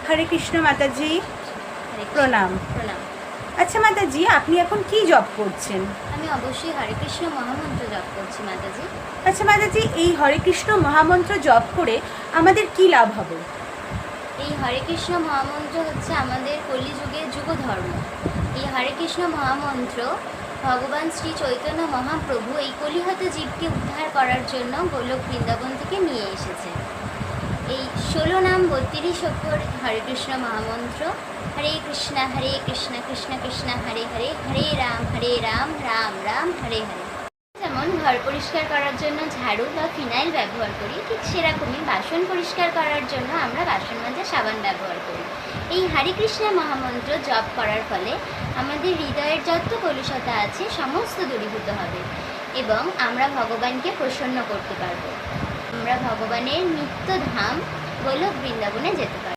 হরে কৃষ্ণ মাতাজি, হরে কৃষ্ণ। প্রণাম। প্রণাম। আচ্ছা মাতাজি, আপনি এখন কি জব করছেন? আমি অবশ্যই হরে কৃষ্ণ মহামন্ত্র জপ করছি মাতাজি। আচ্ছা মাতাজি, এই হরে কৃষ্ণ মহামন্ত্র জপ করে আমাদের কি লাভ হবে? এই হরে কৃষ্ণ মহামন্ত্র হচ্ছে আমাদের কলিযুগের যুগ ধর্ম। এই হরে কৃষ্ণ মহামন্ত্র ভগবান শ্রী চৈতন্য মহাপ্রভু এই কলিহত জীবকে উদ্ধার করার জন্য গোলক বৃন্দাবন থেকে নিয়ে এসেছে। এই 16 নাম 32 অক্ষর হরে কৃষ্ণ মহামন্ত্র। হরে কৃষ্ণ কৃষ্ণ কৃষ্ণ হরে হরে, হরে রাম রাম রাম হরে হরে। যেমন ঘর পরিষ্কার করার জন্য ঝাড়ু বা ফিনাইল ব্যবহার করি, ঠিক সেরকমই বাসন পরিষ্কার করার জন্য আমরা বাসন মাজা সাবান ব্যবহার করি। এই হরে কৃষ্ণ মহামন্ত্র জপ করার ফলে আমাদের হৃদয়ের যত কলুষতা আছে সমস্ত দূরীভূত হবে এবং আমরা ভগবানকে প্রসন্ন করতে পারব। আমরা ভগবানের নিত্য ধাম গোলক বৃন্দাবনে যেতে পারব।